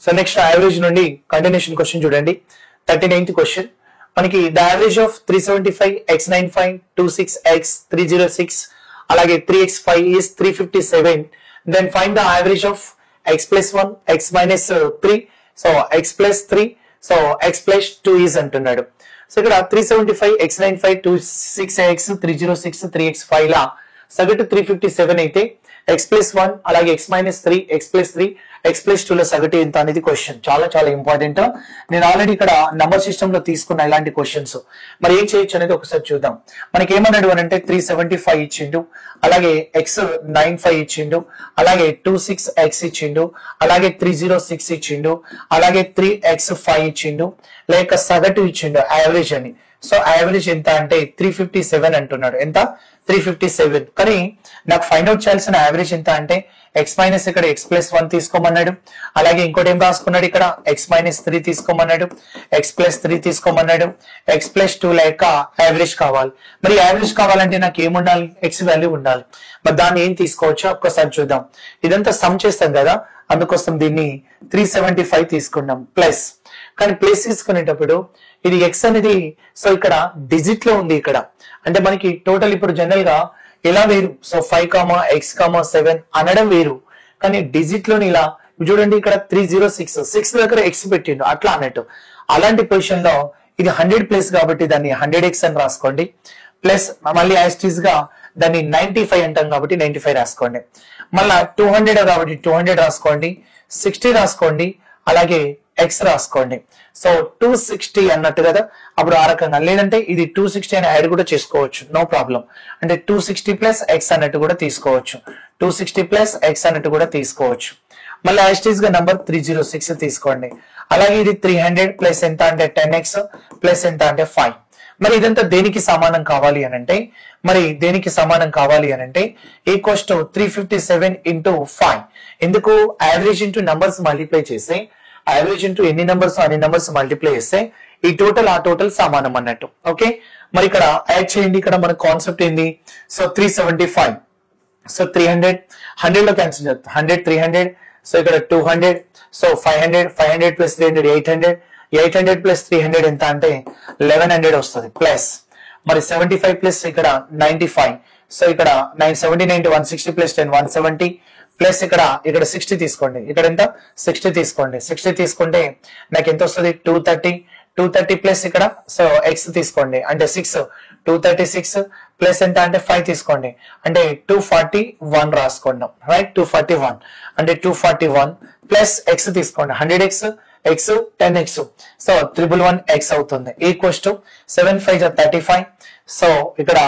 So next average నుండి continuation question చూడండి. 39th question మనకి the average of 375 x95 26x 306 అలాగే 3x5 is 357. Then find the average of x plus 1 x minus 3. So x plus 3 so x plus 2 is అంటున్నాడు. So ఇక్కడ 375 x95 26x 306 3x5 లా సగటు 357 అయితే x plus 1 అలాగే x minus 3 x plus 3 x plus 2 లో సగటు ఎంత అనేది క్వశ్చన్. చాలా చాలా ఇంపార్టెంట్. నేను ఆల్రెడీ ఇక్కడ నంబర్ సిస్టమ్ లో తీసుకున్న ఇలాంటి క్వశ్చన్స్. మరి ఏం చేయొచ్చు అనేది ఒకసారి చూద్దాం. మనకి ఏమన్నాడు అని అంటే 375 ఇచ్చిండు, అలాగే x95 ఇచ్చిండు, అలాగే 26x ఇచ్చిండు, అలాగే 306 ఇచ్చిండు, అలాగే 3x5 ఇచ్చిండు, లేక సగటు ఇచ్చిండు యావరేజ్ అని. సో యావరేజ్ ఎంత అంటే 357 అంటున్నాడు. ఎంత? 357. కానీ నాకు ఫైండ్ అవుట్ చేయాల్సిన యావరేజ్ ఎంత అంటే ఎక్స్ మైనస్ ఇక్కడ x plus 1 తీసుకోమన్నాడు, అలాగే ఇంకోటి ఏం రాసుకున్నాడు ఇక్కడ x minus 3 తీసుకోమన్నాడు, x plus 3 తీసుకోమన్నాడు, x plus 2 లేక యావరేజ్ కావాలి. మరి యావరేజ్ కావాలంటే నాకు ఏముండాలి? x వాల్యూ ఉండాలి. మరి దాన్ని ఏం తీసుకోవచ్చో ఒక్కసారి చూద్దాం. ఇదంతా సమ్ చేస్తాం కదా, అందుకోసం దీన్ని 375 తీసుకున్నాం ప్లస్. కానీ ప్లస్ తీసుకునేటప్పుడు ఇది x అనేది సో ఇక్కడ డిజిట్ లో ఉంది ఇక్కడ. అంటే మనకి టోటల్ ఇప్పుడు జనరల్ గా ఇలా వేరు. సో 5, x, 7 అనడం వేరు, కానీ డిజిట్ లోని ఇలా చూడండి ఇక్కడ 306 6 దగ్గర x పెట్టిండు అట్లా అన్నట్టు. అలాంటి పొజిషన్ లో ఇది 100 ప్లస్ కాబట్టి దాన్ని 100x అని రాసుకోండి. ప్లస్ మళ్ళీ యాస్టీస్ గా దాన్ని 95 అంటాం కాబట్టి 95 రాసుకోండి. మళ్ళా 200 కాబట్టి 200 రాసుకోండి, 60 రాసుకోండి, అలాగే x రాసుకోండి. సో 260 అన్నట్టు కదా. అప్పుడు ఆ రకంగా లేదంటే ఇది 260 అని యాడ్ కూడా చేసుకోవచ్చు, నో ప్రాబ్లం. అంటే 260 ప్లస్ x అన్నట్టు కూడా తీసుకోవచ్చు, 260 ప్లస్ x అన్నట్టు కూడా తీసుకోవచ్చు. మళ్ళీ యాస్టీస్ గా నంబర్ 306 తీసుకోండి. అలాగే ఇది 300 ప్లస్ ఎంత అంటే 10x ప్లస్ ఎంత అంటే 5. మరి ఇదంతా దేనికి సమానం కావాలి అని అంటే దేనికి సమానం కావాలి అని అంటే ఈక్వల్స్ టు 357 ఇంటూ 5. ఎందుకు? యావరేజ్ ఇంటూ నంబర్స్ మల్టిప్లై చేస్తే యావరేజ్ ఇంటూ ఎన్ని నంబర్స్ అన్ని నంబర్స్ మల్టిప్లై చేస్తే ఈ టోటల్ ఆ టోటల్ సమానం అన్నట్టు. ఓకే, మరి ఇక్కడ యాడ్ చేయండి. ఇక్కడ మన కాన్సెప్ట్ ఏంది? సో 375 సో 300 100 లో క్యాన్సిల్ చేద్దాం. 100 300 సో ఇక్కడ 200 సో 500 ప్లస్ 300 800 ప్లస్ 300 ఎంత అంటే 1100 వస్తుంది ప్లస్. మరి 75 ప్లస్ ఇక్కడ 95 సో ఇక్కడ 970 160 ప్లస్ 10 170 ప్లస్ ఇక్కడ 60 తీసుకోండి. ఇక్కడ ఎంత? 60 తీసుకోండి. 60 తీసుకుంటే నాకు ఎంత వస్తుంది? 230 ప్లస్ ఇక్కడ సో x తీసుకోండి అంటే 6 236 ప్లస్ ఎంత అంటే 5 తీసుకోండి అంటే 241 రాసుకుందాం. రైట్, 241 అంటే 241 ప్లస్ x తీసుకోండి 100x x 10x so 111x అవుతుంది. ఈక్వల్స్ టు 7 5 35 సో ఇక్కడ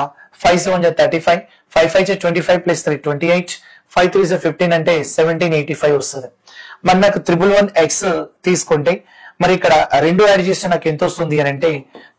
5 7 35 5 5 25 ప్లస్ 3 28 5 3 15 అంటే 1785 వస్తుంది. మరి నాకు 111x తీసుకుంటే మరి ఇక్కడ రెండు యాడ్ చేస్తే నాకు ఎంత వస్తుంది అని అంటే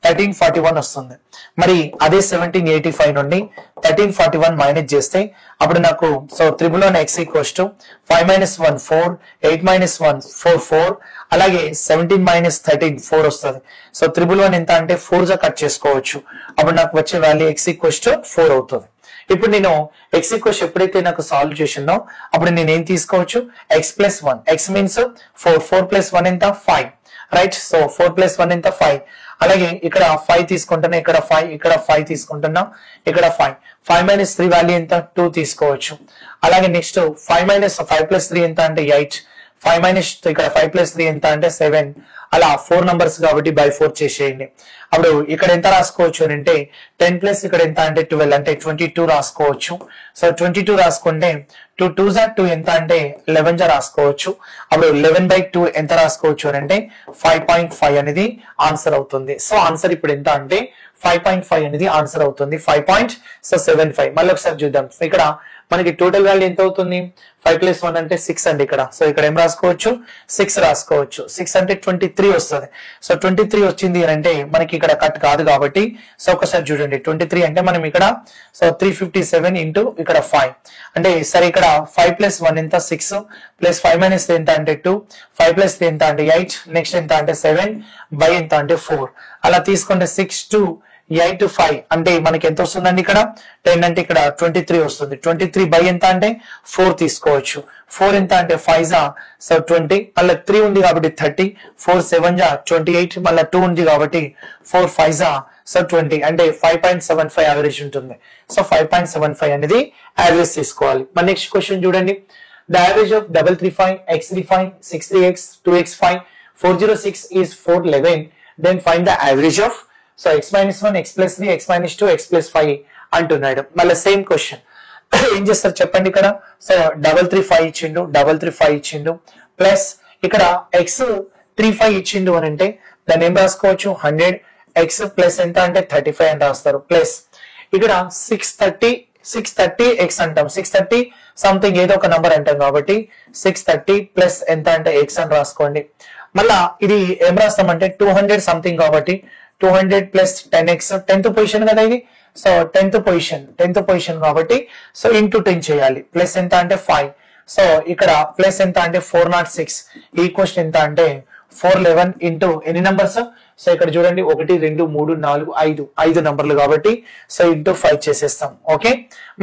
1341 వస్తుంది. మరి అదే 1785 నుండి 1341 మైనస్ చేస్తే అప్పుడు నాకు సో 111x ఈక్వల్స్ టు 5 - 1 4 8 - 1 4 4 అలాగే 17 - 13 4 వస్తుంది. సో 111 ఎంత అంటే 4 గా కట్ చేసుకోవచ్చు. అప్పుడు నాకు వచ్చే వాల్యూ x ఈక్వల్స్ టు 4 అవుతుంది. ఇప్పుడు నేను x ఈక్వల్స్ ఎప్పుడైతే నాకు సాల్వ్ చేసిందో అప్పుడు నేను ఏం తీసుకోవచ్చు? x + 1 x మీన్స్ 4 4 + 1 ఎంత 5 రైట్. సో 4 + 1 ఎంత 5. అలాగే ఇక్కడ 5 తీసుకుంటున్నా, ఇక్కడ 5 ఇక్కడ 5 తీసుకుంటున్నా, ఇక్కడ 5 5 - 3 వాల్యూ ఎంత 2 తీసుకోవచ్చు. అలాగే నెక్స్ట్ 5 - 5 + 3 ఎంత అంటే 8 5 - ఇక్కడ 5 + 3 ఎంత అంటే 7. అలా 4 నంబర్స్ కాబట్టి బై 4 చేసేయండి. అప్పుడు ఇక్కడ ఎంత రాసుకోవచ్చు అని అంటే 10 ప్లస్ ఇక్కడ ఎంత అంటే 12 అంటే 22 రాసుకోవచ్చు. సో 22 రాసుకుంటే 2 2 2 ఎంత అంటే 11 రాసుకోవచ్చు. అప్పుడు 11/2 ఎంత రాసుకోవచ్చు అని అంటే 5.5 అనేది ఆన్సర్ అవుతుంది. సో ఆన్సర్ ఇప్పుడు ఎంత అంటే 5.5 అనేది ఆన్సర్ అవుతుంది. 5.75. మళ్ళీ ఒకసారి చూద్దాం. ఇక్కడ మనకి టోటల్ వాల్యూ ఎంత అవుతుంది? 5 + 1 అంటే 6 అండి. ఇక్కడ సో ఇక్కడ ఏం రాసుకోవచ్చు? 6 రాసుకోవచ్చు. 6 అంటే 23 వస్తుంది. సో 23 వచ్చింది అని అంటే మనకి ఇక్కడ కట్ కాదు కాబట్టి సో ఒకసారి చూడండి 23 అంటే మనం ఇక్కడ సో 357 ఇంటూ ఇక్కడ 5 అంటే సరే ఇక్కడ 5 + 1 ఎంత 6 ప్లస్ 5 - 3 ఎంత అంటే 2 5 + 3 ఎంత అంటే 8 నెక్స్ట్ ఎంత అంటే 7 బై ఎంత అంటే 4 అలా తీసుకుంటే 6 2 8 5 అంటే మనకి ఎంత వస్తుందండి ఇక్కడ 10 అంటే ఇక్కడ 23 వస్తుంది 23 బై ఎంత అంటే 4 తీసుకోవచ్చు 4 ఎంత అంటే 5 సో 20 మళ్ళీ 3 ఉంది కాబట్టి 30 4 7 28 మళ్ళీ 2 ఉంది కాబట్టి 4 5 సో 20 అంటే 5.75 యావరేజ్ ఉంటుంది సో 5.75 అనేది యావరేజ్ తీసుకోవాలి మన నెక్స్ట్ క్వశ్చన్ చూడండి the average of 335 x35 63x 2x5 406 is 411 then find the average of so x minus 1 x plus 3 x minus 2 x plus 5 అంటున్నాడు మళ్ళీ సేమ్ క్వశ్చన్ ఏం చేస్తారు చెప్పండి ఇక్కడ సో 335 ఇచ్చిండు 335 ఇచ్చిండు ప్లస్ ఇక్కడ x 35 ఇచ్చిండు అని అంటే దాన్ని ఏం రాసుకోవచ్చు 100 x ప్లస్ ఎంత అంటే 35 అని రాస్తారు ప్లస్ ఇక్కడ 630 x అంటాం 630 సంథింగ్ ఏదో ఒక నంబర్ అంటాం కాబట్టి 630 ప్లస్ ఎంత అంటే x అని రాసుకోండి మళ్ళా ఇది ఏం రాస్తామంటే 200 సంథింగ్ కాబట్టి 200 ప్లస్ 10x 10th పొజిషన్ కదా ఇది సో 10th పొజిషన్ కాబట్టి సో ఇంటూ 10 చేయాలి ప్లస్ ఎంత అంటే 5 సో ఇక్కడ ప్లస్ ఎంత అంటే 406 ఈక్వల్స్ ఎంత అంటే 411 ఇంటూ ఎన్ని నంబర్స్ సో ఇక్కడ చూడండి 1 2 3 4 5 నంబర్లు కాబట్టి సో ఇంటూ 5 చేసేస్తాం ఓకే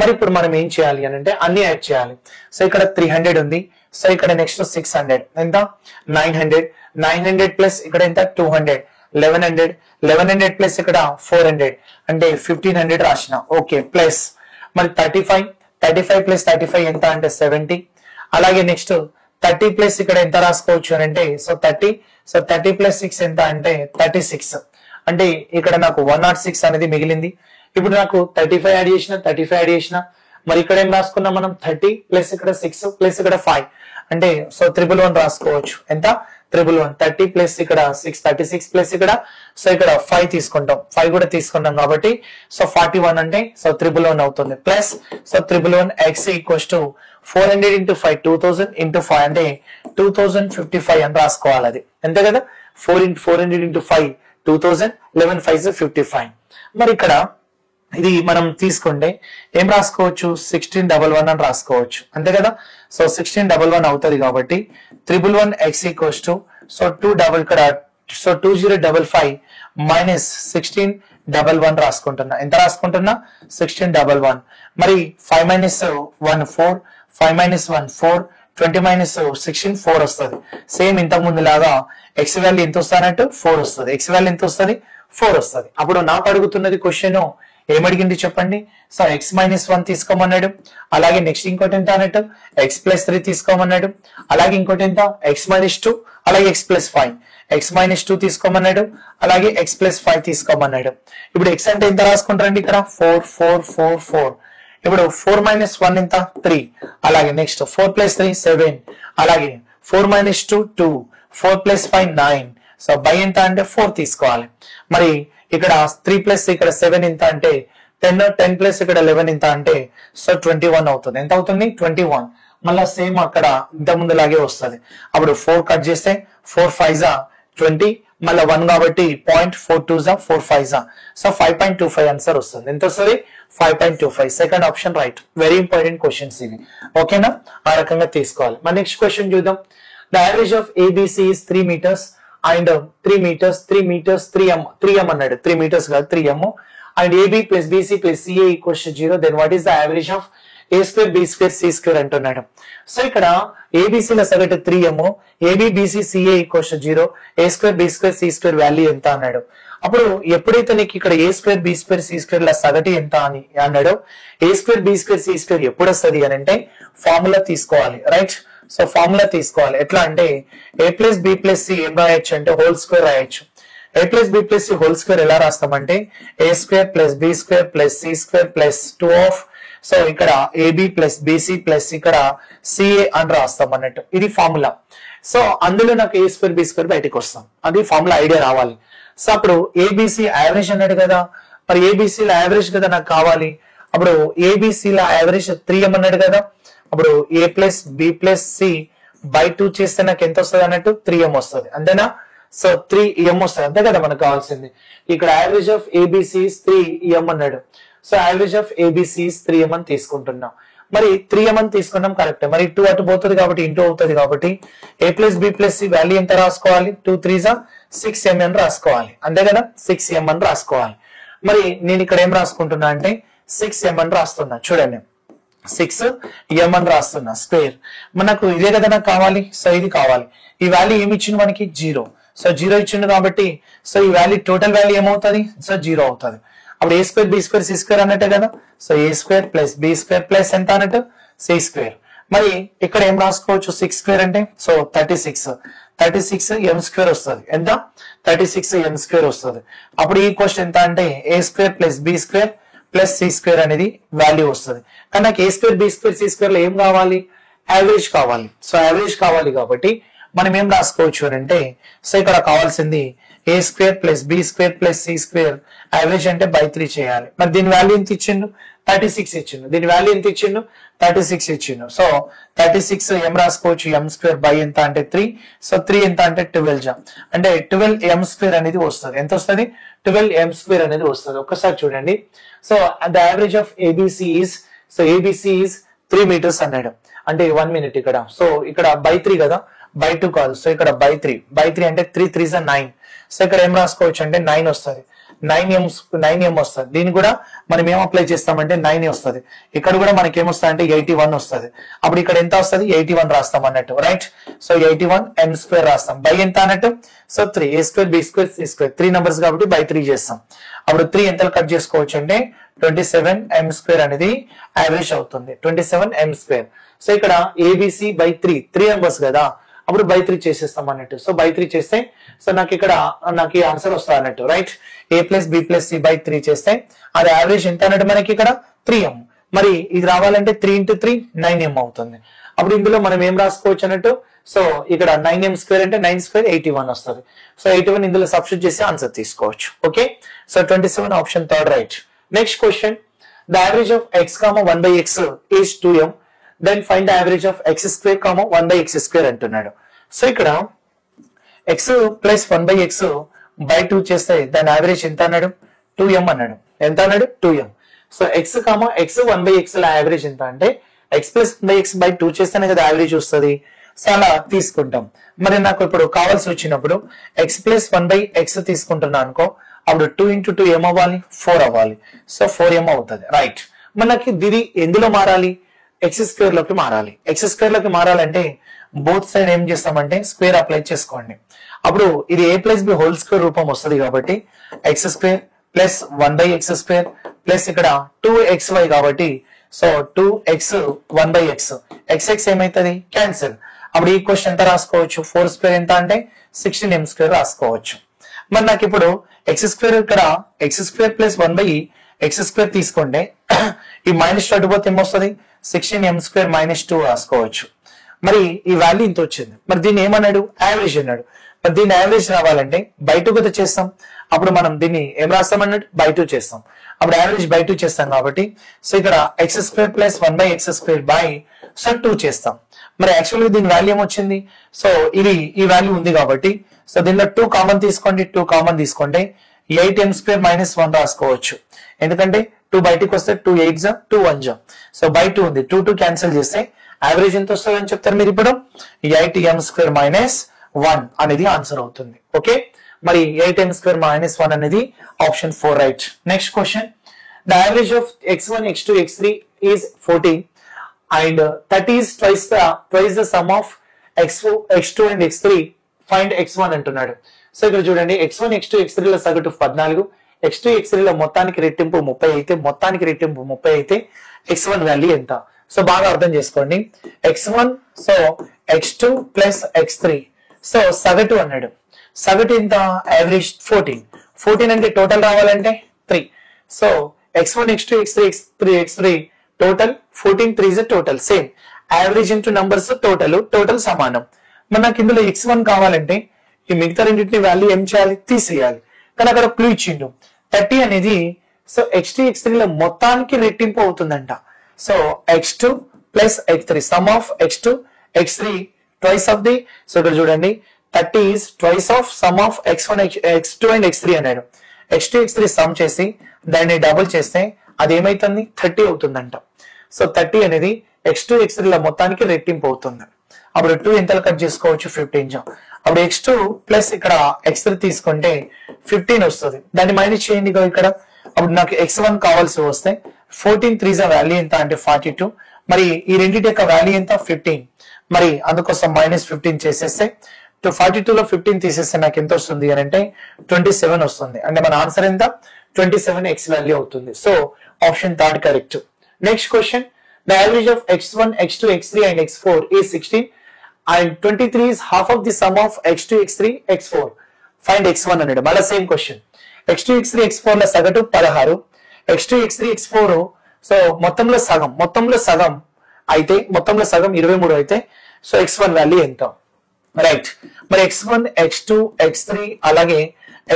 మరి ఇప్పుడు మనం ఏం చేయాలి అని అంటే అన్ని యాడ్ చేయాలి సో ఇక్కడ 300 ఉంది సో ఇక్కడ నెక్స్ట్ 600 ఎంత 900 ప్లస్ ఇక్కడ ఎంత 200 1100 ప్లస్ ఇక్కడ 400 అంటే 1500 రాసిన ఓకే ప్లస్ మరి 35 ప్లస్ 35 ఎంత అంటే 70 అలాగే నెక్స్ట్ 30 ప్లస్ ఇక్కడ ఎంత రాసుకోవచ్చు అని అంటే సో 30 ప్లస్ 6 ఎంత అంటే 36 అంటే ఇక్కడ నాకు 106 అనేది మిగిలింది ఇప్పుడు నాకు 35 యాడ్ చేసిన మరి ఇక్కడ ఏం రాసుకున్నాం మనం 30 ప్లస్ ఇక్కడ 6 ప్లస్ ఇక్కడ 5 అంటే సో 111 రాసుకోవచ్చు ఎంత 30 ప్లస్ ఇక్కడ 36 ప్లస్ ఇక్కడ సో ఇక్కడ 5 తీసుకుంటాం 5 కూడా తీసుకుంటాం కాబట్టి సో 41 అంటే సో 111 అవుతుంది plus so 111 x equals to 400 into 5 2000 into 5 అంటే 2055 అని రాసుకోవాలి అది అంతే కదా 400 ఇంటూ 5 2000 11 5 55 మరి ఇక్కడ ఇది మనం తీసుకుంటే ఏం రాసుకోవచ్చు 1611 అని రాసుకోవచ్చు అంతే కదా సో 1611 అవుతుంది కాబట్టి 111 x ఈక్వల్స్ టు సో 2 ఇక్కడ సో 2055 మైనస్ 1611 రాసుకుంటున్నా ఎంత రాసుకుంటున్నా 1611 మరి 5 మైనస్ 1 4 5 మైనస్ 1 4 20 మైనస్ 16 4 వస్తుంది సేమ్ ఇంతకు ముందు లాగా ఎక్స్ వాల్యూ ఎంత వస్తానంటే 4 వస్తుంది ఎక్స్ వాల్యూ ఎంత వస్తుంది 4 వస్తుంది అప్పుడు నాకు అడుగుతున్నది క్వశ్చన్ ఏమడిగింది చెప్పండి సో ఎక్స్ మైనస్ 1 తీసుకోమన్నాడు అలాగే నెక్స్ట్ ఇంకోటి ఎంత అన్నట్టు ఎక్స్ ప్లస్ 3 తీసుకోమన్నాడు అలాగే ఇంకోటి ఎంత ఎక్స్ మైనస్ 2 అలాగే ఎక్స్ ప్లస్ 5 ఎక్స్ మైనస్ 2 తీసుకోమన్నాడు అలాగే ఎక్స్ ప్లస్ 5 తీసుకోమన్నాడు ఇప్పుడు ఎక్స్ అంటే ఎంత రాసుకుంటారండి ఇక్కడ 4 ఇప్పుడు 4 మైనస్ 1 ఎంత 3 అలాగే నెక్స్ట్ 4 ప్లస్ 3 7 అలాగే 4 మైనస్ 2 2 4 ప్లస్ 5 9 సో బై ఎంత అంటే 4 తీసుకోవాలి మరి ఇక్కడ 3 ప్లస్ ఇక్కడ 7 ఎంత అంటే 10 ప్లస్ ఇక్కడ 11 ఎంత అంటే సో 21 అవుతుంది ఎంత అవుతుంది 21 మళ్ళా సేమ్ అక్కడ ఇంత ముందు లాగే వస్తుంది అప్పుడు 4 కట్ చేస్తే 4 5 20 మళ్ళీ 1 కాబట్టి 0.42 4 5 సో 5.25 ఆన్సర్ వస్తుంది ఎంత వస్తుంది 5.25 second option right very important questions ఇవి ఓకేనా ఆ రకంగా తీసుకోవాలి మన నెక్స్ట్ క్వశ్చన్ చూద్దాం the average of ABC is 3 meters and 3 meters 3m అన్నాడు 3 meters కాదు 3m and AB plus BC plus CA equals to 0 then what is the average of A square B square C square అంటున్నాడు so ఇక్కడ ABC ల సగటు 3m AB BC CA equals to 0 A square B square C square value ఎంత అన్నాడు అప్పుడు ఎప్పుడైతే నీకు ఇక్కడ A square B square C square ల సగటు ఎంత అని అన్నాడు A square B square C square ఎప్పుడు వస్తుంది అని అంటే ఫార్ములా తీసుకోవాలి రైట్ సో ఫార్ములా తీసుకోవాలి ఎట్లా అంటే A plus B plus C ఏం రాయొచ్చు అంటే హోల్ స్క్వేర్ రాయొచ్చు A plus B plus C whole square ఎలా రాస్తామంటే A square plus B square plus C square plus 2 of so ఇక్కడ AB ప్లస్ BC ప్లస్ ఇక్కడ CA అని రాస్తాం అన్నట్టు ఇది ఫార్ములా సో అందులో నాకు A స్క్వేర్ B స్క్వేర్ బయటకు వస్తాం అది ఫార్ములా ఐడియా రావాలి సో అప్పుడు ABC యావరేజ్ అన్నాడు కదా మరి ABC ల యావరేజ్ కదా నాకు కావాలి అప్పుడు ABC ల యావరేజ్ 3m అన్నాడు కదా అప్పుడు A plus B plus C by 2 చేస్తే నాకు ఎంత వస్తుంది అన్నట్టు 3m వస్తుంది అంతేనా సో 3m వస్తుంది అంతే కదా మనకు కావాల్సింది ఇక్కడ average of ABC is 3m అన్నాడు so average of ABC is 3m అని తీసుకుంటున్నాం మరి 3m అని తీసుకున్నాం కరెక్ట్ మరి 2 అటు పోతుంది కాబట్టి ఇంటూ అవుతుంది కాబట్టి A plus B plus C value ఎంత రాసుకోవాలి 2 3 6m అని రాసుకోవాలి అంతే కదా 6m అని రాసుకోవాలి మరి నేను ఇక్కడ ఏం రాసుకుంటున్నా అంటే 6m అని రాస్తున్నా. చూడండి 6m అని రాస్తున్నా స్క్వేర్. మనకు ఇదే కదా నాకు కావాలి. సో ఇది కావాలి. ఈ వాల్యూ ఏమి ఇచ్చింది మనకి 0. సో 0 ఇచ్చిండు కాబట్టి సో ఈ వాల్యూ టోటల్ వాల్యూ ఏమవుతుంది? సో 0 అవుతుంది. అప్పుడు a square B square C square అన్నట్టే కదా. So a square plus B square plus ఎంత అన్నట్టు సి స్క్వేర్. మరి ఇక్కడ ఏం రాసుకోవచ్చు? 6 స్క్వేర్ అంటే సో 36m స్క్వేర్ వస్తుంది. ఎంత? 36m స్క్వేర్ వస్తుంది. అప్పుడు ఈ క్వశ్చన్ ఎంత అంటే a square plus B square plus C square అనేది వాల్యూ వస్తుంది. కానీ నాకు A square B square C square లో ఏం కావాలి? యావరేజ్ కావాలి. సో యావరేజ్ కావాలి కాబట్టి మనం ఏం రాసుకోవచ్చు అంటే సో ఇక్కడ కావాల్సింది A square plus B square plus C square average అంటే బై 3 చేయాలి. మరి దీని వాల్యూ ఎంత ఇచ్చిండు? 36 ఇచ్చిండు. దీని వాల్యూ ఎంత ఇచ్చిండు? 36 ఇచ్చిండు. సో 36 ఏం రాసుకోవచ్చు? m స్క్వేర్ బై ఎంత అంటే 3. సో 3 ఎంత అంటే 12 అంటే 12m స్క్వేర్ అనేది వస్తుంది. ఎంత వస్తుంది? 12m స్క్వేర్ అనేది వస్తుంది. ఒక్కసారి చూడండి. So the average of ABC is so ABC is 3 meters అన్నాడు. అంటే 1 minute ఇక్కడ. సో ఇక్కడ బై 3 కదా, బై 2 కాదు. సో ఇక్కడ బై 3 అంటే 3 3s 9. సో ఇక్కడ ఏం రాసుకోవచ్చు అంటే 9 వస్తుంది. 9m వస్తుంది. దీన్ని కూడా మనం ఏం అప్లై చేస్తామంటే 9 వస్తుంది. ఇక్కడ కూడా మనకి ఏమొస్తుంది అంటే 81 వస్తుంది. అప్పుడు ఇక్కడ ఎంత వస్తుంది? 81 రాస్తాం అన్నట్టు, రైట్. సో 81m స్క్వేర్ రాస్తాం. బై ఎంత అన్నట్టు? So 3 a square B square C square 3 numbers కాబట్టి బై 3 చేస్తాం. అప్పుడు 3 ఎంత కట్ చేసుకోవచ్చు అంటే 27m స్క్వేర్ అనేది యావరేజ్ అవుతుంది. 27m square. సో ఇక్కడ ఏబిసి బై 3 numbers కదా, అప్పుడు బై 3 చేసేస్తాం అన్నట్టు. సో బై 3 చేస్తే సో నాకు ఇక్కడ నాకు ఈ ఆన్సర్ వస్తుంది అన్నట్టు, right. a plus B plus C by 3 చేస్తే అది యావరేజ్ ఎంత అన్నట్టు మనకి ఇక్కడ 3m. మరి ఇది రావాలంటే 3 into 3 9m అవుతుంది. అప్పుడు ఇందులో మనం ఏం రాసుకోవచ్చు అన్నట్టు? సో ఇక్కడ 9m స్క్వేర్ అంటే 9 స్క్వేర్ 81 వస్తుంది. సో 81 ఇందులో సబ్స్టిట్యూట్ చేసి ఆన్సర్ తీసుకోవచ్చు. Okay. So 27 option third right. Next question, the average of x, 1/x is 2m. Then find the average of x square, 1/x square అంటున్నాడు. సో ఇక్కడ x plus 1/x by 2 చేస్తే దాని average ఎంత అన్నాడు? 2m అన్నాడు. ఎంత అన్నాడు? 2m. సో x 1/x ల యావరేజ్ ఎంత అంటే x ప్లస్ 1/x బై 2 చేస్తేనే కదా యావరేజ్ వస్తుంది. సో అలా తీసుకుంటాం. మరి నాకు ఇప్పుడు కావాల్సి వచ్చినప్పుడు x ప్లస్ 1/x తీసుకుంటున్నా అనుకో, అప్పుడు 2 into 2 ఏం అవ్వాలి? 4 అవ్వాలి. సో 4m అవుతుంది, రైట్. మనకి ఇది ఎందులో మారాలి? ఎక్స్ స్క్వేర్ లోకి మారాలి. ఎక్స్ స్క్వేర్ లోకి మారాలంటే బోత్ సైడ్ ఏం చేస్తామంటే స్క్వేర్ అప్లై చేసుకోండి. అప్పుడు ఇది a plus B whole square రూపం వస్తుంది కాబట్టి X square plus 1/x square plus ఇక్కడ 2xy కాబట్టి సో 2x 1/x xx ఏమైతుంది? క్యాన్సిల్. అప్పుడు ఈ క్వశ్చన్ ఎంత రాసుకోవచ్చు? 4 స్క్వేర్ ఎంత అంటే 16m స్క్వేర్ రాసుకోవచ్చు. మరి నాకు ఇప్పుడు ఎక్స్ స్క్వేర్ ఇక్కడ X square plus 1/x square తీసుకుంటే ఈ మైనస్ అటుపోతే ఏమొస్తుంది? 16m స్క్వేర్ మైనస్ 2 రాసుకోవచ్చు. మరి ఈ వాల్యూ ఇంత వచ్చింది. మరి దీన్ని ఏమన్నాడు? యావరేజ్ అన్నాడు. మరి దీన్ని యావరేజ్ రావాలంటే బై 2 కదా చేస్తాం. అప్పుడు మనం దీన్ని ఏం రాస్తాం అన్నట్టు? బై 2 చేస్తాం. అప్పుడు యావరేజ్ బై 2 చేస్తాం కాబట్టి సో ఇక్కడ X square plus 1/x square by so 2 చేస్తాం. మరి యాక్చువల్గా దీని వాల్యూ ఏమొచ్చింది? సో ఇది ఈ వాల్యూ ఉంది కాబట్టి సో దీనిలో 2 కామన్ తీసుకోండి. 2 కామన్ తీసుకుంటే 8m స్క్వేర్ మైనస్ 1 రాసుకోవచ్చు. ఎందుకంటే 2 బయటికి వస్తే 2 8 2 1 సో బై 2 ఉంది. 2 క్యాన్సిల్ చేస్తే యావరేజ్ ఎంత వస్తుంది అని చెప్తారు మీరు ఇప్పుడు? 8m స్క్వేర్ మైనస్ 1 అనేది ఆన్సర్ అవుతుంది. ఓకే. మరి 8m స్క్వేర్ మైనస్ 1 అనేది option 4 right. Next question, the average of x1 x2 x3 is 14 and 30 is twice the sum of x2 and x3. Find x1 అంటున్నాడు. సో ఇక్కడ చూడండి x1 x2 x3 ల సగటు 14, x2 x3 ల మొత్తానికి రెట్టింపు 30 అయితే మొత్తానికి రెట్టింపు 30 అయితే x1 వాల్యూ ఎంత? సో బాగా అర్థం చేసుకోండి. x1 so x2 plus x3 so సగటు అన్నాడు. సగటు ఎంత? యావరేజ్ 14 అంటే టోటల్ రావాలంటే 3. So x1 x2 x3 total 14 3 is total same. Average into numbers total సమానం. మరి నాకు ఇందులో x1 కావాలంటే ఈ మిగతా రెండింటిని వాల్యూ ఏం చేయాలి? తీసేయాలి. కానీ అక్కడ క్లూ ఇచ్చిండు 30 అనేది సో x2 x3 ల మొత్తానికి రెట్టింపు అవుతుందంట. So x2 plus x3 some of x2 x3 twice of the so ఇక్కడ చూడండి 30 is twice of sum of x1 x2 and x3 అన్నాడు. x2 x3 సమ్ చేసి దాన్ని డబుల్ చేస్తే అది ఏమైతుంది? 30 అవుతుందంట. సో 30 అనేది x2 x3 ల మొత్తానికి రెట్టింపు అవుతుంది. అప్పుడు 2 ఎంత కట్ చేసుకోవచ్చు? 15. అప్పుడు x2 ప్లస్ ఇక్కడ x3 తీసుకుంటే 15 వస్తుంది. దాన్ని మైనస్ చేయండి. ఇక్కడ అప్పుడు నాకు x1 కావాల్సి వస్తే 14 3 వాల్యూ ఎంత అంటే 42, మరి ఈ రెండింటి యొక్క వాల్యూ ఎంత 15, మరి అందుకోసం -15 చేసేస్తే 42 లో 15 తీసేస్తే నాకు ఎంత వస్తుంది అని అంటే 27 వస్తుంది. అంటే మన ఆన్సర్ ఎంత 27 x వాల్యూ అవుతుంది. So option third correct. Next question, the average of x1 x2 x3 and x4 is 16 and 23 is half of the sum of x2 x3 x4. Find x1 అన్నాడు. మళ్ళీ same question, x2 x3 x4 ల సగటు 16, x2 x3 x4 so మొత్తంలో సగం అయితే మొత్తంలో సగం 23 అయితే సో x1 వాల్యూ ఎంత? రైట్, మరి x1 x2 x3 అలాగే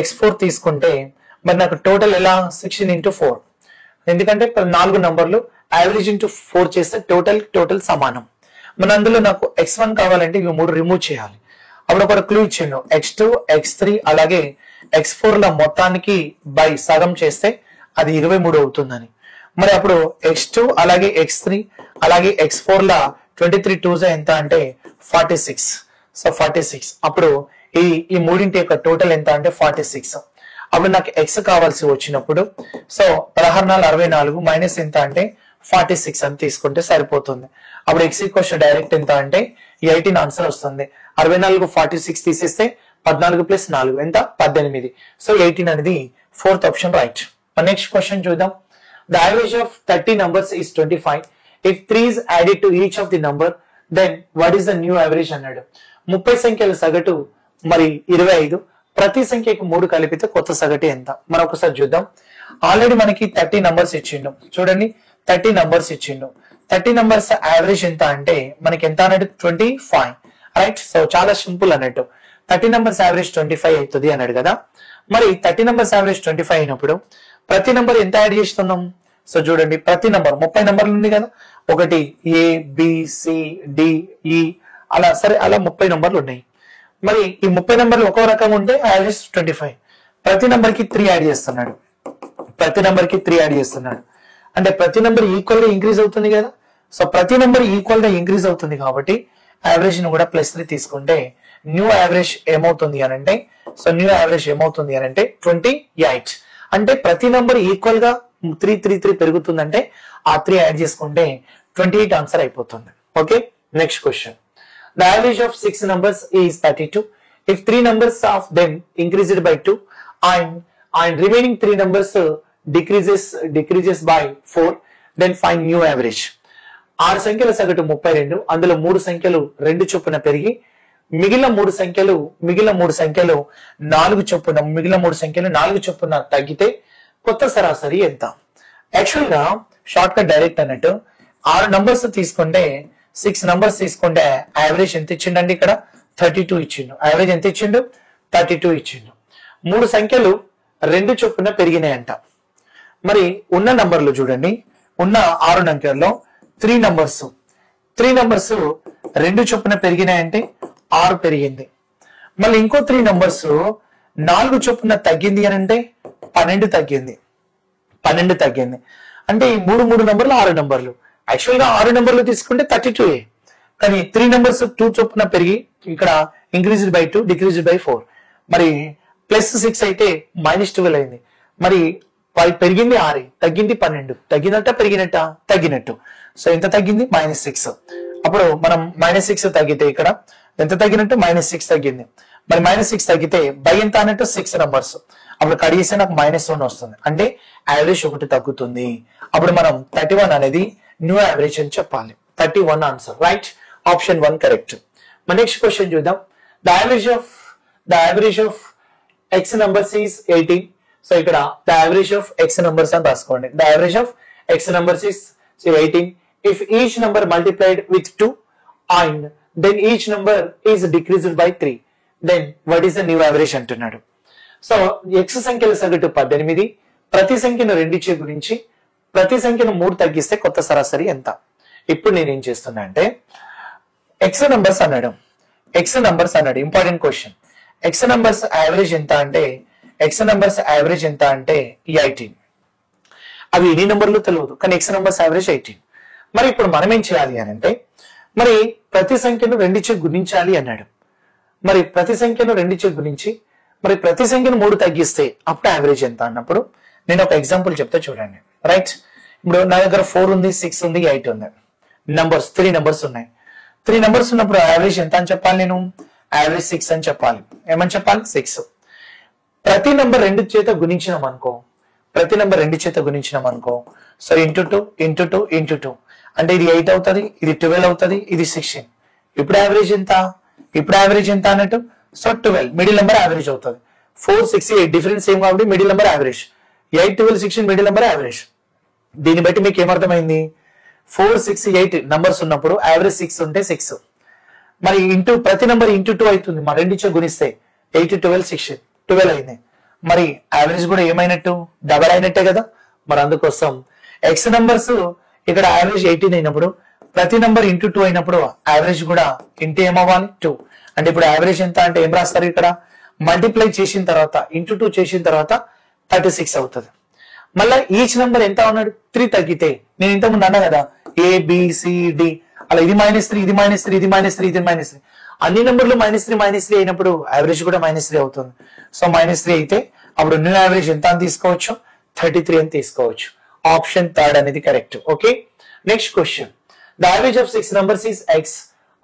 x4 తీసుకుంటే మరి నాకు టోటల్ ఎలా 16 into 4, ఎందుకంటే 4 నంబర్లు యావరేజ్ ఇంటూ 4 చేస్తే టోటల్ సమానం. మన అందులో నాకు x1 కావాలంటే ఇవి 3 రిమూవ్ చేయాలి. అప్పుడు ఒక క్లూ ఇచ్చిండు, x2 x3 అలాగే x4 ల మొత్తానికి బై సగం చేస్తే అది 23 అవుతుందని. మరి అప్పుడు x2 అలాగే x3 అలాగే x4 ల 23 2s ఎంత అంటే 46. సో 46 అప్పుడు ఈ మూడింటి యొక్క టోటల్ ఎంత అంటే 46. అప్పుడు నాకు x కావాల్సి వచ్చినప్పుడు సో 16 64 మైనస్ ఎంత అంటే 46 అని తీసుకుంటే సరిపోతుంది. అప్పుడు x ఈక్వల్ డైరెక్ట్ ఎంత అంటే 18 ఆన్సర్ వస్తుంది. 64 46 తీసేస్తే 14 + 4 ఎంత 18. సో 18 అనేది fourth option right. Next question చూద్దాం. The average of 30 numbers is 25. If 3 is added to each of the number, then what is the new average అన్నాడు. 30 సంఖ్యల సగటు మరి 25, ప్రతి సంఖ్యకు 3 కలిపితే కొత్త సగటు ఎంత? మనం ఒకసారి చూద్దాం. ఆల్రెడీ మనకి 30 numbers ఇచ్చిండు. చూడండి 30 numbers ఇచ్చిండు. 30 numbers యావరేజ్ ఎంత అంటే మనకి ఎంత అన్నట్టు 25, రైట్. సో చాలా సింపుల్ అన్నట్టు 30 numbers యావరేజ్ 25 అవుతుంది అన్నాడు కదా. మరి 30 numbers యావరేజ్ 25 అయినప్పుడు ప్రతి నంబర్ ఎంత యాడ్ చేస్తున్నాం? సో చూడండి ప్రతి నంబర్ 30 నంబర్లు ఉంది కదా, 1 A B C D E అలా సరే అలా 30 నంబర్లు ఉన్నాయి. మరి ఈ 30 నంబర్లు ఒక్కో రకంగా ఉంటే యావరేజ్ 25. ప్రతి నంబర్ కి 3 యాడ్ చేస్తున్నాడు, అంటే ప్రతి నంబర్ ఈక్వల్ గా ఇంక్రీజ్ అవుతుంది కదా. సో ప్రతి నంబర్ ఈక్వల్ గా ఇంక్రీజ్ అవుతుంది కాబట్టి యావరేజ్ ని కూడా +3 తీసుకుంటే న్యూ యావరేజ్ ఏమవుతుంది అని అంటే 28. అంటే ప్రతి నంబర్ ఈక్వల్ గా 3 పెరుగుతుందంటే ఆ 3 యాడ్ చేసుకుంటే 28 ఆన్సర్ అయిపోతుంది. Okay, next question. The average of 6 numbers is 32. If 3 numbers of them increased by 2 and remaining 3 numbers decreases by 4, then find new average. 6 సంఖ్యల సగటు 32, అందులో 3 సంఖ్యలు 2 చొప్పున పెరిగి మిగిలిన 3 సంఖ్యలు 4 చొప్పున తగ్గితే కొత్త సరాసరి ఎంత? యాక్చువల్ గా షార్ట్ కట్ డైరెక్ట్ అన్నట్టు 6 నంబర్స్ తీసుకుంటే 6 నంబర్స్ తీసుకుంటే యావరేజ్ ఎంత ఇచ్చిండండి? ఇక్కడ 32 ఇచ్చిండు. యావరేజ్ ఎంత ఇచ్చిండు? 32 ఇచ్చిండు. 3 సంఖ్యలు 2 చొప్పున పెరిగినాయంట. మరి ఉన్న నంబర్లు చూడండి, ఉన్న 6 నంబర్లో 3 నంబర్స్ 2 చొప్పున పెరిగినాయంటే 6 పెరిగింది. మళ్ళీ ఇంకో 3 నంబర్స్ 4 చొప్పున తగ్గింది అని అంటే 12 తగ్గింది. అంటే ఈ 3 నంబర్లు 6 నంబర్లు. యాక్చువల్ గా 6 నంబర్లు తీసుకుంటే 32, కానీ 3 నంబర్స్ 2 చొప్పున పెరిగి ఇక్కడ ఇంక్రీజ్డ్ బై 2 డిక్రీజ్డ్ బై 4, మరి +6 అయితే -12 అయింది. మరి పెరిగింది 6, తగ్గింది 12, తగ్గినట్టు. సో ఎంత తగ్గింది? -6. అప్పుడు మనం -6 తగ్గితే ఇక్కడ ఎంత తగ్గినట్టు? -6 తగ్గింది. మరి -6 తగ్గితే బై ఎంత అన్నట్టు 6 నంబర్స్. అప్పుడు కడిగిస్తే నాకు -1 వస్తుంది, అంటే యావరేజ్ 1 తగ్గుతుంది. అప్పుడు మనం 31 అనేది న్యూ యావరేజ్ అని చెప్పాలి. 31 ఆన్సర్ రైట్. Option 1 correct. మన నెక్స్ట్ క్వశ్చన్ చూద్దాం. The average of x numbers is 18. So ఇక్కడ the average of x numbers అని రాసుకోండి. The average of x numbers is 18. If each number multiplied with 2 and then each number is decreased by 3, then what is the new average అంటున్నాడు. So x సంఖ్యల సగటు 18, ప్రతి సంఖ్యను 2 గురించి ప్రతి సంఖ్యను 3 తగ్గిస్తే కొత్త సరాసరి ఎంత? ఇప్పుడు నేను ఏం చేస్తున్నా అంటే x నంబర్స్ అన్నాడు. Important question. x numbers average ఎంత అంటే 18. అవి ఎన్ని నంబర్లు తెలియదు, కానీ x నంబర్స్ యావరేజ్ 18. మరి ఇప్పుడు మనం ఏం చేయాలి అని అంటే మరి ప్రతి సంఖ్యను 2 గుణించాలి అన్నాడు. మరి ప్రతి సంఖ్యను 2 గుణించి మరి ప్రతి సంఖ్యను 3 తగ్గిస్తే అప్పుడు యావరేజ్ ఎంత అన్నప్పుడు నేను ఒక ఎగ్జాంపుల్ చెప్తే చూడండి. రైట్, ఇప్పుడు నా దగ్గర 4 ఉంది, 6 ఉంది, 8 ఉంది. నంబర్స్ 3 నంబర్స్ ఉన్నాయి. 3 నంబర్స్ ఉన్నప్పుడు యావరేజ్ ఎంత అని చెప్పాలి? నేను యావరేజ్ 6 అని చెప్పాలి. ఏమని చెప్పాలి? 6. ప్రతి నంబర్ 2 చేత గుణించినాం అనుకో, ప్రతి నంబర్ 2 చేత గుణించినాం అనుకో, సో ఇంటూ 2 ఇంటూ 2 ఇంటూ 2 అంటే ఇది 8 అవుతుంది, ఇది 12 అవుతుంది, ఇది 16. ఇప్పుడు యావరేజ్ ఎంత? ఇప్పుడు యావరేజ్ ఎంత అన్నట్టు? సో 12 మిడిల్ నెంబర్ యావరేజ్ అవుతుంది. 4, 6, 8 డిఫరెన్స్ సేమ్ కాబట్టి middle number average. 8, 12, 16 middle number average. దీన్ని బట్టి మీకు ఏమర్థమైంది? 4, 6, 8 నంబర్స్ ఉన్నప్పుడు యావరేజ్ 6 ఉంటే 6. మరి ఇంటూ ప్రతి నెంబర్ ఇంటూ 2 అవుతుంది. మరి 2 ఇచ్చే గుణిస్తే 8, 12, 16 12 అయింది. మరి యావరేజ్ కూడా ఏమైనట్టు? డబల్ అయినట్టే కదా. మరి అందుకోసం ఎక్స్ నంబర్స్ ఇక్కడ యావరేజ్ 18 అయినప్పుడు ప్రతి నంబర్ ఇంటూ 2 అయినప్పుడు యావరేజ్ కూడా ఇంటూ ఏమవ్వాలి? 2. అంటే ఇప్పుడు యావరేజ్ ఎంత అంటే ఏం రాస్తారు? ఇక్కడ మల్టిప్లై చేసిన తర్వాత ఇంటూ 2 చేసిన తర్వాత 36 అవుతుంది. మళ్ళీ ఈచ్ నెంబర్ ఎంత ఉన్నాడు? 3 తగ్గితే నేను ఇంతకుముందు అన్నా కదా ABCD అలా ఇది -3 ఇది -3 ఇది -3 ఇది -3 అన్ని నెంబర్లు -3 అయినప్పుడు యావరేజ్ కూడా -3 అవుతుంది. సో -3 అయితే అప్పుడు న్యూ యావరేజ్ ఎంత అని తీసుకోవచ్చు? 33 అని తీసుకోవచ్చు. ఆప్షన్ 3 అనేది correct. Okay, next question. The average of 6 numbers is x,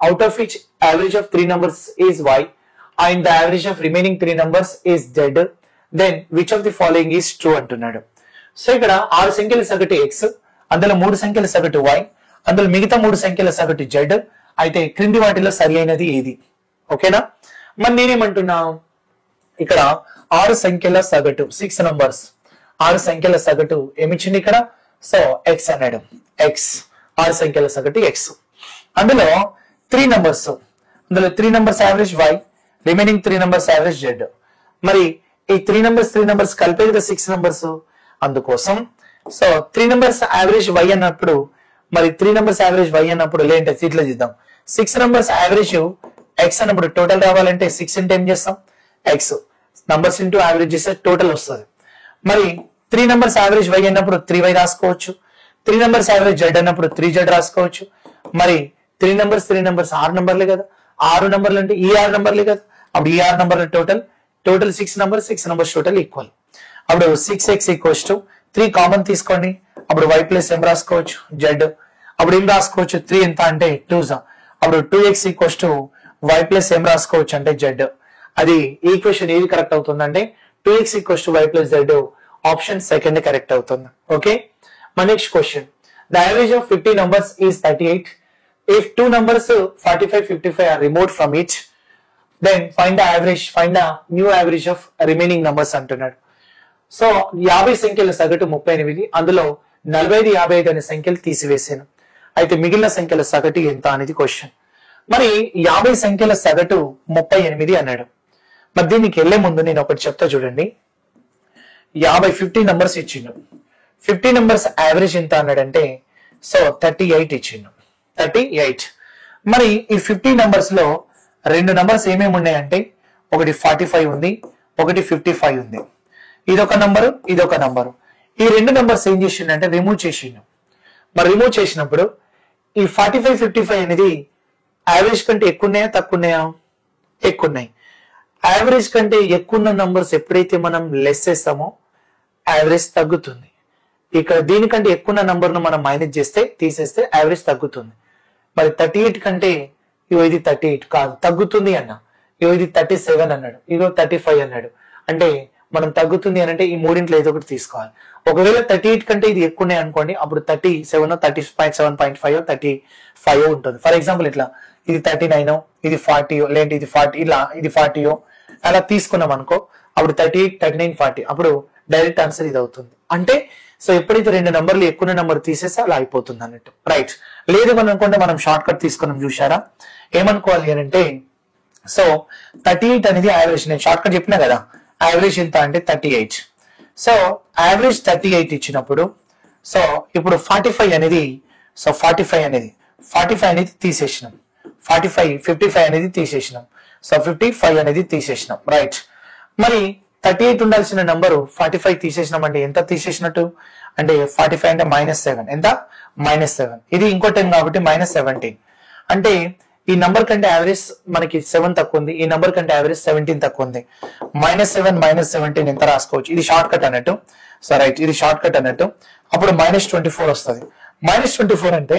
out of which average of 3 numbers is y and the average of remaining 3 numbers is z, then which of the following is true అంటున్నాడు. So ఇక్కడ 6 సంఖ్యల సగటు x, అందులో 3 సంఖ్యల సగటు y, అందులో మిగతా 3 సంఖ్యల సగటు z అయితే క్రింది వాటిలో సరి అయినది ఏది? ఓకేనా. మరి నేనేమంటున్నా, ఇక్కడ 6 సంఖ్యల సగటు 6 నంబర్స్ 6 సంఖ్యల సగటు ఏమిచ్చింది ఇక్కడ? సో x అన్నాడు. x 6 సంఖ్యల సగటు x. అందులో 3 నంబర్స్, అందులో 3 numbers average y, remaining 3 numbers average z. మరి ఈ 3 నంబర్స్ కలిపే కదా 6 నంబర్స్. అందుకోసం సో 3 నంబర్స్ యావరేజ్ y అన్నప్పుడు, మరి 3 నంబర్స్ యావరేజ్ y అన్నప్పుడు లేంటే ఇట్లా చేద్దాం. 6 నంబర్స్ యావరేజ్ x అన్నప్పుడు టోటల్ రావాలంటే 6 ఇంటూ ఏం చేస్తాం? x నంబర్స్ ఇంటూ యావరేజ్ చేస్తే టోటల్ వస్తుంది. మరి 3 నంబర్స్ యావరేజ్ y అన్నప్పుడు 3y రాసుకోవచ్చు. 3 నంబర్స్ యావరేజ్ z అన్నప్పుడు 3z రాసుకోవచ్చు. మరి 3 నంబర్స్ 6 నంబర్లే కదా. 6 నంబర్లు అంటే ఈ 6 నంబర్లే కదా. అప్పుడు ఈ 6 నంబర్ల టోటల్ 6 నంబర్స్ టోటల్ ఈక్వల్. అప్పుడు 6x ఈక్వల్స్ టు 3 కామన్ తీసుకోండి. అప్పుడు y ప్లస్ m రాసుకోవచ్చు z. అప్పుడు ఏం రాసుకోవచ్చు? 3 ఎంత అంటే 2. అప్పుడు 2x equals to y plus m రాసుకోవచ్చు అంటే z. అది ఈక్వేషన్ ఏది కరెక్ట్ అవుతుందంటే 2x equals to y plus z. Option second correct అవుతుంది. ఓకే, మా next question. The average of 50 numbers is 38. If 2 numbers 45, 55 are removed from it, then find the new average of remaining numbers అంటున్నాడు. So 50 సంఖ్యల సగటు 38, అందులో 45, 55 అనే సంఖ్యలు తీసివేసాను. అయితే మిగిలిన సంఖ్యల సగటు ఎంత అనేది క్వశ్చన్. మరి 50 సంఖ్యల సగటు 38 అన్నాడు. మరి దీనికి వెళ్లే ముందు నేను ఒకటి చెప్తా చూడండి. 50 నంబర్స్ ఇచ్చిండు. 50 నంబర్స్ యావరేజ్ ఎంత అన్నాడంటే సో 38 ఇచ్చిండు. 38. మరి ఈ 50 నంబర్స్ లో 2 నంబర్స్ ఏమేమి ఉన్నాయంటే ఒకటి 45 ఉంది, ఒకటి 55 ఉంది. ఇదొక నంబరు, ఇదొక నంబరు. ఈ 2 నంబర్స్ ఏం చేసిండంటే రిమూవ్ చేసిండు. మరి రిమూవ్ చేసినప్పుడు ఈ 45, 55 అనేది యావరేజ్ కంటే ఎక్కువ ఉన్నాయా తక్కువ ఉన్నాయా? ఎక్కువ ఉన్నాయి. యావరేజ్ కంటే ఎక్కువ ఉన్న నంబర్స్ ఎప్పుడైతే మనం లెస్ చేస్తామో యావరేజ్ తగ్గుతుంది. ఇక్కడ దీనికంటే ఎక్కువ ఉన్న నంబర్ను మనం మైనస్ చేస్తే తీసేస్తే యావరేజ్ తగ్గుతుంది. మరి 38 కంటే ఇది 38 కాదు తగ్గుతుంది అన్న, ఇది 37 అన్నాడు, ఇదో 35 అన్నాడు. అంటే మనం తగ్గుతుంది అని అంటే ఈ మూడింట్లో ఏదో ఒకటి తీసుకోవాలి. ఒకవేళ 38 కంటే ఇది ఎక్కువ ఉన్నాయి అనుకోండి, అప్పుడు 37, 37.5, 35 ఉంటుంది. ఫర్ ఎగ్జాంపుల్ ఇట్లా ఇది 39, ఇది 40, లేదంటే ఇది 40, ఇలా ఇది 40 అలా తీసుకున్నాం అనుకో, అప్పుడు 38, 39, 40 అప్పుడు డైరెక్ట్ ఆన్సర్ ఇది అవుతుంది. అంటే సో ఎప్పుడైతే 2 నంబర్లు ఎక్కువ నంబర్ తీసేస్తే అలా అయిపోతుంది అన్నట్టు. రైట్, లేదు మనం అనుకుంటే మనం షార్ట్ కట్ తీసుకున్నాం చూసారా. ఏమనుకోవాలి అని అంటే సో 38 అనేది యావరేజ్. నేను షార్ట్ కట్ చెప్పినా కదా, యావరేజ్ ఎంత అంటే 38. సో యావరేజ్ 38 ఇచ్చినప్పుడు సో ఇప్పుడు 45 అనేది సో 45 అనేది తీసేసినాం. 55 అనేది తీసేసినాం. సో 55 అనేది తీసేసినాం. రైట్, మరి 38 ఉండాల్సిన నంబరు 45 తీసేసినాం అంటే ఎంత తీసేసినట్టు అంటే 45 అంటే -7. ఎంత? -7. ఇది ఇంకో 10 కాబట్టి -17. అంటే ఈ నంబర్ కంటే యావరేజ్ మనకి 7 తక్కువ ఉంది, ఈ నంబర్ కంటే యావరేజ్ 17 తక్కువ ఉంది. -7 -17 ఎంత రాసుకోవచ్చు, ఇది షార్ట్ కట్ అన్నట్టు. సో రైట్, ఇది షార్ట్ కట్ అన్నట్టు. అప్పుడు -24 వస్తుంది. -24 అంటే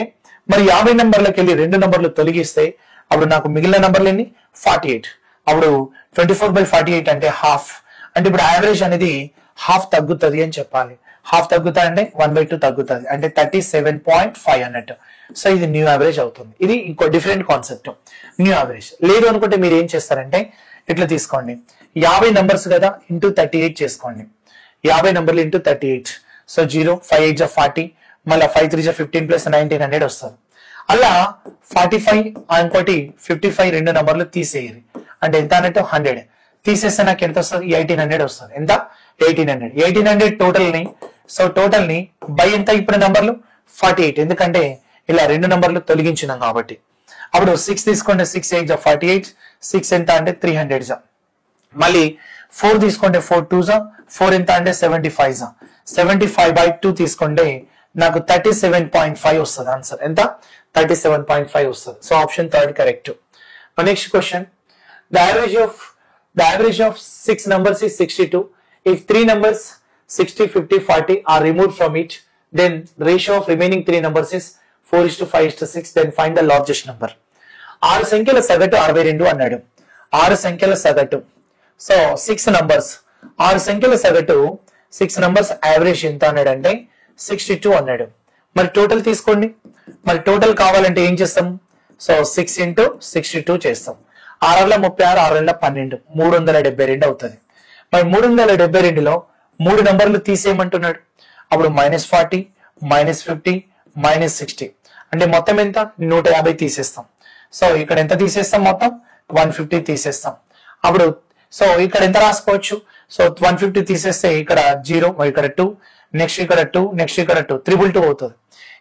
మరి 50 నంబర్లకు వెళ్ళి 2 నంబర్లు తొలగిస్తే అప్పుడు నాకు మిగిలిన నంబర్లు ఎన్ని, 48. అప్పుడు 24/48 అంటే హాఫ్. అంటే ఇప్పుడు యావరేజ్ అనేది హాఫ్ తగ్గుతుంది అని చెప్పాలి. హాఫ్ తగ్గుతా అంటే 1/2 తగ్గుతుంది, అంటే 37.5 అన్నట్టు. సో ఇది న్యూ యావరేజ్ అవుతుంది. ఇది ఇంకో డిఫరెంట్ కాన్సెప్ట్, న్యూ యావరేజ్. లేదు అనుకుంటే మీరు ఏం చేస్తారంటే ఇట్లా తీసుకోండి, 50 నంబర్స్ కదా ఇంటూ 38 చేసుకోండి. 50 నంబర్లు ఇంటూ 38. సో 0, 5 8 40, మళ్ళీ 5 3 15 ప్లస్ 1900 వస్తుంది. అలా 45 ఇంకోటి 55 రెండు నంబర్లు తీసేయాలి. అంటే ఎంత అన్నట్టు 100 తీసేస్తే నాకు ఎంత వస్తుంది, 1800 వస్తుంది. ఎంత, 1800. 1800 టోటల్ ని, సో టోటల్ ని బై ఎంత ఇప్పుడు నంబర్లు 48, ఎందుకంటే ఇలా 2 నంబర్లు తొలగించినాం కాబట్టి. అప్పుడు 6 తీసుకోండి, 6 8 48, 6 ఎంత అంటే 300. మళ్ళీ 4 తీసుకోండి, 4 2 4 ఎంత అంటే 75. 75/2 తీసుకోండి, నాకు 37.5 వస్తుంది ఆన్సర్. ఎంత, 37.5 వస్తుంది. So option 3 correct. Next question, the average of 6 numbers is 62. If 3 numbers 60 50 40 are removed from it, then the ratio of remaining 3 numbers is 4:5:6. then find the largest number. 6 సంఖ్యల సగటు 62 అన్నాడు. 6 సంఖ్యల సగటు, సో 6 నంబర్స్, 6 సంఖ్యల సగటు 6 numbers average ఎంత అన్నాడు అంటే 62 అన్నాడు. మరి టోటల్ తీసుకోండి, మరి టోటల్ కావాలంటే ఏం చేస్తాం, సో 6 × 62 చేస్తాం. 6 36, 6 12, 372 అవుతుంది. మరి 372లో 3 నంబర్లు తీసేయమంటున్నాడు. అప్పుడు -40 -50 -60 అంటే మొత్తం ఎంత, 150 తీసేస్తాం. సో ఇక్కడ ఎంత తీసేస్తాం, మొత్తం 150 తీసేస్తాం. అప్పుడు సో ఇక్కడ ఎంత రాసుకోవచ్చు, సో 150 తీసేస్తే ఇక్కడ 0, ఇక్కడ 2, నెక్స్ట్ ఇక్కడ 2, నెక్స్ట్ ఇక్కడ 2, 222 అవుతుంది.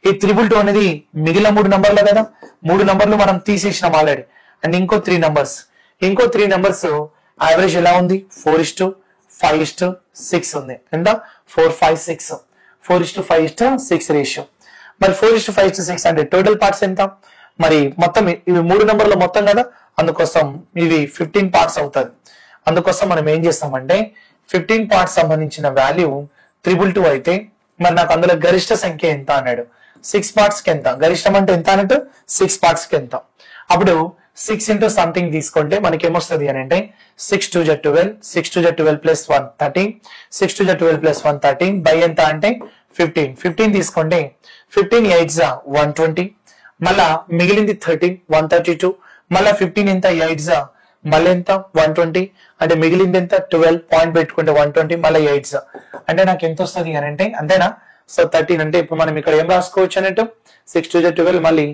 ఈ 222 అనేది మిగిలిన 3 నంబర్లు కదా, 3 నంబర్లు మనం తీసేసినాం ఆల్రెడీ. అండ్ ఇంకో 3 నంబర్స్ యావరేజ్ ఎలా ఉంది, 4:5:6 ఉంది. ఎంత, 4 5 6, 4:5:6 రేషియో. మరి 4:5:6 అంటే టోటల్ పార్ట్స్ ఎంత, మరి మొత్తం ఇవి 3 నంబర్ల మొత్తం కదా, అందుకోసం ఇవి 15 పార్ట్స్ అవుతుంది. అందుకోసం మనం ఏం చేస్తామంటే 15 పార్ట్స్ సంబంధించిన వాల్యూ 222 అయితే మరి నాకు అందులో గరిష్ట సంఖ్య ఎంత అన్నాడు. 6 పార్ట్స్ కి ఎంత, గరిష్టం అంటే ఎంత అన్నట్టు 6 పార్ట్స్ కి ఎంత. అప్పుడు 6 × సంథింగ్ తీసుకుంటే మనకి ఏమొస్తుంది అని అంటే 6 2 12, 6 2 12 + 1 13, 6 2 12 + 1 13 బై ఎంత అంటే 15. 15 తీసుకోండి, 15 8 120, మళ్ళా మిగిలింది 13 132, మళ్ళా 15 ఎంత 8 మళ్ళీ ఎంత 120, అంటే మిగిలింది ఎంత 12, పాయింట్ పెట్టుకుంటే 120 మళ్ళీ 8 అంటే నాకు ఎంత వస్తుంది అని అంటే అంతేనా. సో 13 అంటే ఇప్పుడు మనం ఇక్కడ ఏం రాసుకోవచ్చు అన్నట్టు 6 2 12 మళ్ళీ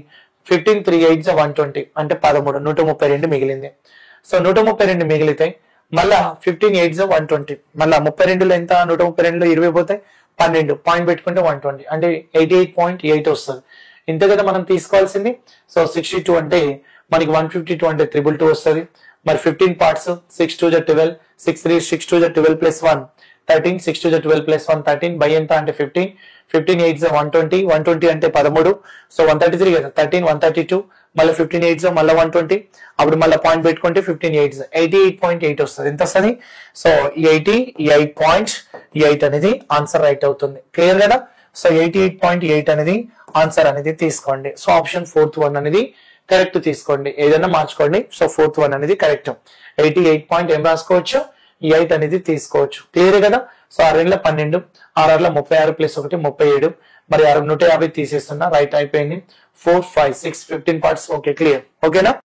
15 3 8 120 అంటే 13, 132 మిగిలింది. సో 132 మిగిలితే మళ్ళా 15 8 120, మళ్ళా 32లో ఎంత, 132లో 20 పోతే 12, పాయింట్ పెట్టుకుంటే 120 అంటే 88.8 వస్తుంది. ఇంత కదా మనం తీసుకోవాల్సింది. సో 62 అంటే మనకి 152 అంటే 222 వస్తుంది. మరి 15 పార్ట్స్ 6 2 12, 6 3 6 2 12 + 1 13, 6 2 12 + 1 13 బై ఎంత అంటే 15, 15 8 120, 120 అంటే 13, సో 133 కదా, 13 132 మళ్ళీ 15 8 మళ్ళీ 120, అప్పుడు మళ్ళీ పాయింట్ పెట్టుకుంటే 15 8 88.8 వస్తుంది. ఎంత వస్తుంది, సో 88.8 అనేది ఆన్సర్ రైట్ అవుతుంది. క్లియర్ కదా. సో 88.8 అనేది ఆన్సర్ అనేది తీసుకోండి. సో ఆప్షన్ 4th 1 అనేది కరెక్ట్ తీసుకోండి, ఏదైనా మార్చుకోండి. సో 4th 1 అనేది కరెక్ట్. 88 ఏం రాసుకోవచ్చు, 8 అనేది తీసుకోవచ్చు. క్లియర్ కదా. సో 6 12, 6 36 + 1 37, మరి 150 తీసేస్తున్నా, రైట్ అయిపోయింది. 4 5 6 15 పార్ట్స్. Okay, clear. ఓకేనా.